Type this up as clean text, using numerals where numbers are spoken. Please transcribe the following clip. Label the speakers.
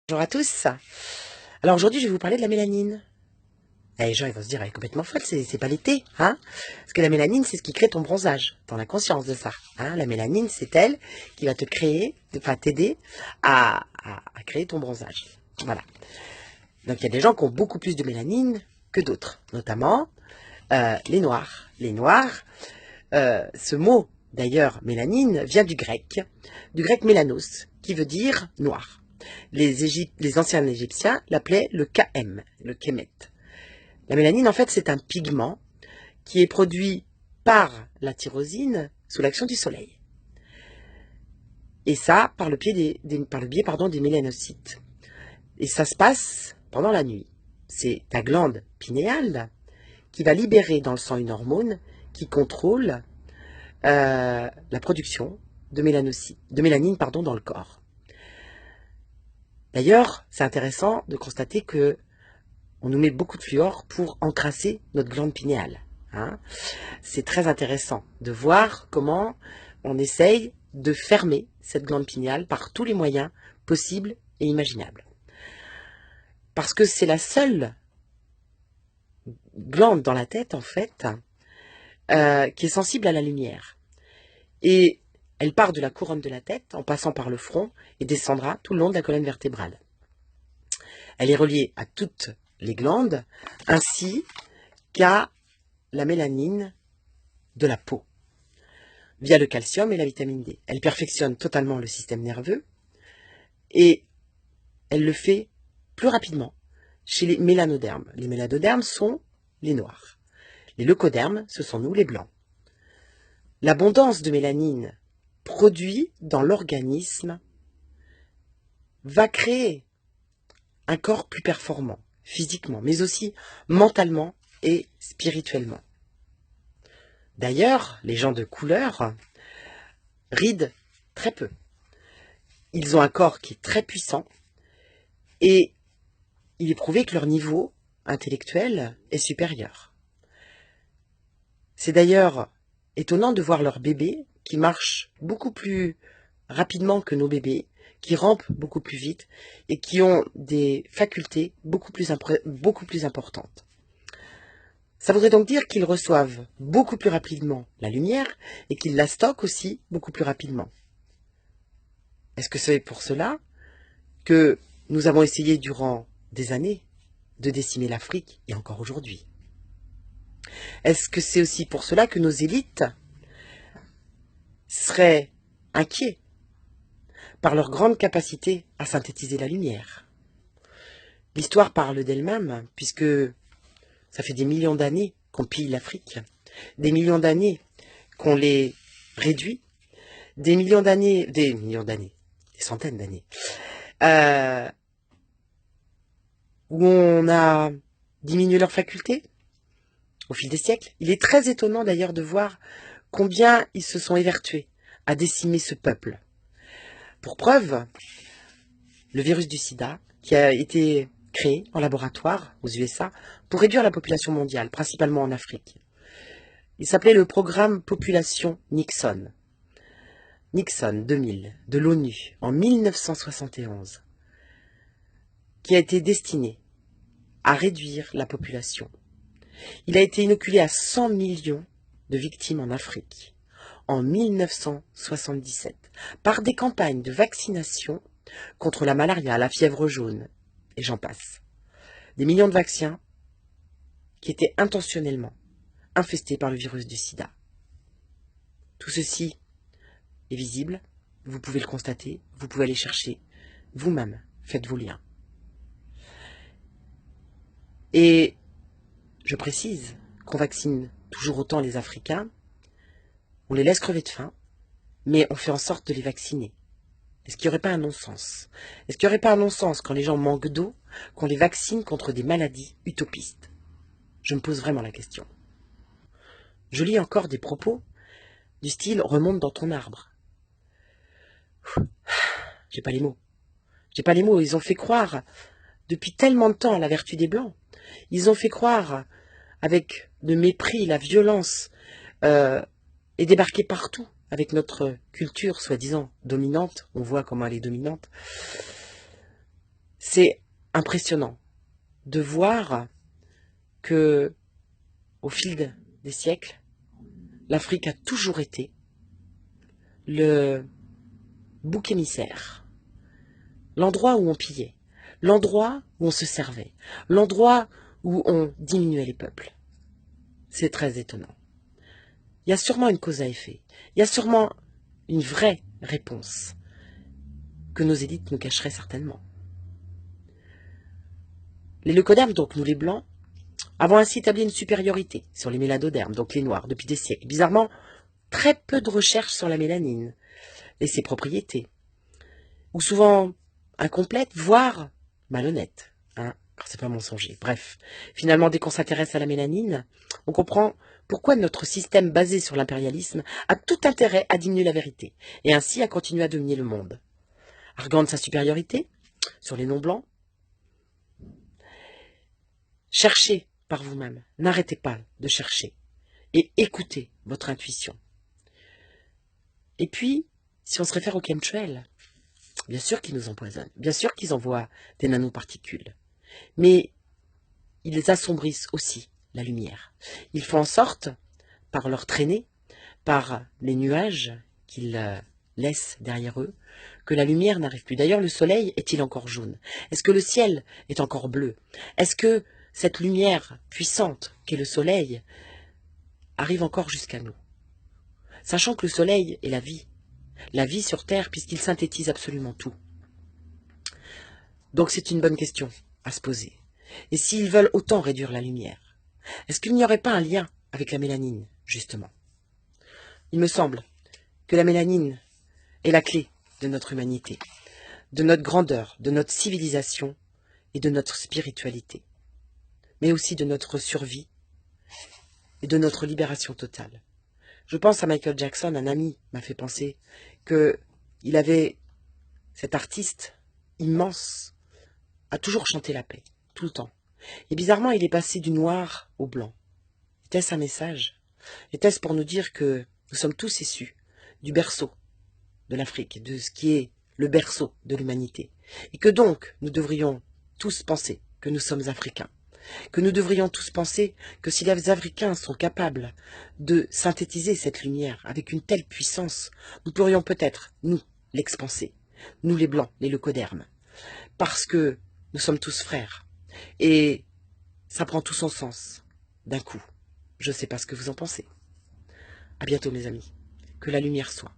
Speaker 1: Bonjour à tous. Alors aujourd'hui, je vais vous parler de la mélanine. Et les gens ils vont se dire, elle est complètement folle, c'est pas l'été, hein? Parce que la mélanine, c'est ce qui crée ton bronzage. T'en as conscience de ça, hein? La mélanine, c'est elle qui va te créer, enfin t'aider à créer ton bronzage. Voilà. Donc il y a des gens qui ont beaucoup plus de mélanine que d'autres, notamment les noirs. Les noirs, ce mot d'ailleurs, mélanine, vient du grec mélanos, qui veut dire noir. Les anciens Égyptiens l'appelaient le KM, le Kemet. La mélanine, en fait, c'est un pigment qui est produit par la tyrosine sous l'action du soleil. Et ça, par le biais des mélanocytes. Et ça se passe pendant la nuit. C'est ta glande pinéale qui va libérer dans le sang une hormone qui contrôle la production de mélanine dans le corps. D'ailleurs, c'est intéressant de constater que on nous met beaucoup de fluor pour encrasser notre glande pinéale. Hein. C'est très intéressant de voir comment on essaye de fermer cette glande pinéale par tous les moyens possibles et imaginables. Parce que c'est la seule glande dans la tête, en fait, qui est sensible à la lumière. Et elle part de la couronne de la tête, en passant par le front, et descendra tout le long de la colonne vertébrale. Elle est reliée à toutes les glandes, ainsi qu'à la mélanine de la peau, via le calcium et la vitamine D. Elle perfectionne totalement le système nerveux et elle le fait plus rapidement chez les mélanodermes. Les mélanodermes sont les noirs. Les leucodermes, ce sont nous, les blancs. L'abondance de mélanine produite dans l'organisme va créer un corps plus performant, physiquement, mais aussi mentalement et spirituellement. D'ailleurs, les gens de couleur rident très peu. Ils ont un corps qui est très puissant et il est prouvé que leur niveau intellectuel est supérieur. C'est d'ailleurs étonnant de voir leurs bébés qui marchent beaucoup plus rapidement que nos bébés, qui rampent beaucoup plus vite et qui ont des facultés beaucoup plus importantes. Ça voudrait donc dire qu'ils reçoivent beaucoup plus rapidement la lumière et qu'ils la stockent aussi beaucoup plus rapidement. Est-ce que c'est pour cela que nous avons essayé durant des années de décimer l'Afrique, et encore aujourd'hui? Est-ce que c'est aussi pour cela que nos élites seraient inquiets par leur grande capacité à synthétiser la lumière? L'histoire parle d'elle-même, puisque ça fait des millions d'années qu'on pille l'Afrique, des millions d'années qu'on les réduit, des centaines d'années, où on a diminué leurs facultés au fil des siècles. Il est très étonnant d'ailleurs de voir combien ils se sont évertués à décimer ce peuple. Pour preuve, le virus du sida, qui a été créé en laboratoire aux USA pour réduire la population mondiale, principalement en Afrique. Il s'appelait le programme Population Nixon. Nixon 2000, de l'ONU, en 1971, qui a été destiné à réduire la population. Il a été inoculé à 100 millions de victimes en Afrique en 1977 par des campagnes de vaccination contre la malaria, la fièvre jaune, et j'en passe. Des millions de vaccins qui étaient intentionnellement infestés par le virus du sida. Tout ceci est visible, vous pouvez le constater, vous pouvez aller chercher vous-même, faites vos liens. Et je précise qu'on vaccine toujours autant les Africains, on les laisse crever de faim, mais on fait en sorte de les vacciner. Est-ce qu'il n'y aurait pas un non-sens? Est-ce qu'il n'y aurait pas un non-sens quand les gens manquent d'eau, qu'on les vaccine contre des maladies utopistes? Je me pose vraiment la question. Je lis encore des propos du style « remonte dans ton arbre ». J'ai pas les mots. J'ai pas les mots. Ils ont fait croire depuis tellement de temps à la vertu des Blancs. Ils ont fait croire avec le mépris, la violence, et débarquer partout avec notre culture soi-disant dominante. On voit comment elle est dominante. C'est impressionnant de voir que, au fil des siècles, l'Afrique a toujours été le bouc émissaire, l'endroit où on pillait, l'endroit où on se servait, l'endroit où on diminuait les peuples. C'est très étonnant. Il y a sûrement une cause à effet, il y a sûrement une vraie réponse que nos élites nous cacheraient certainement. Les leucodermes, donc nous les blancs, avons ainsi établi une supériorité sur les mélanodermes, donc les noirs, depuis des siècles. Bizarrement, très peu de recherches sur la mélanine et ses propriétés, ou souvent incomplètes, voire malhonnêtes, hein, quand c'est pas mensonger. Bref, finalement, dès qu'on s'intéresse à la mélanine, on comprend pourquoi notre système basé sur l'impérialisme a tout intérêt à diminuer la vérité, et ainsi à continuer à dominer le monde. Arguant de sa supériorité sur les non-blancs, cherchez par vous-même, n'arrêtez pas de chercher, et écoutez votre intuition. Et puis, si on se réfère aux chemtrails, bien sûr qu'ils nous empoisonnent, bien sûr qu'ils envoient des nanoparticules, mais ils assombrissent aussi la lumière. Ils font en sorte, par leur traînée, par les nuages qu'ils laissent derrière eux, que la lumière n'arrive plus. D'ailleurs, le soleil est-il encore jaune? Est-ce que le ciel est encore bleu? Est-ce que cette lumière puissante qu'est le soleil arrive encore jusqu'à nous? Sachant que le soleil est la vie sur Terre, puisqu'il synthétise absolument tout. Donc c'est une bonne question à se poser. Et s'ils veulent autant réduire la lumière, est-ce qu'il n'y aurait pas un lien avec la mélanine, justement? Il me semble que la mélanine est la clé de notre humanité, de notre grandeur, de notre civilisation et de notre spiritualité, mais aussi de notre survie et de notre libération totale. Je pense à Michael Jackson, un ami m'a fait penser qu'il avait, cet artiste immense, a toujours chanté la paix, tout le temps. Et bizarrement, il est passé du noir au blanc. Était-ce un message? Était-ce pour nous dire que nous sommes tous issus du berceau de l'Afrique, de ce qui est le berceau de l'humanité, et que donc nous devrions tous penser que nous sommes africains, que nous devrions tous penser que si les Africains sont capables de synthétiser cette lumière avec une telle puissance, nous pourrions peut-être, nous, l'expanser, nous les Blancs, les leucodermes, parce que nous sommes tous frères, et ça prend tout son sens, d'un coup. Je ne sais pas ce que vous en pensez. À bientôt mes amis, que la lumière soit.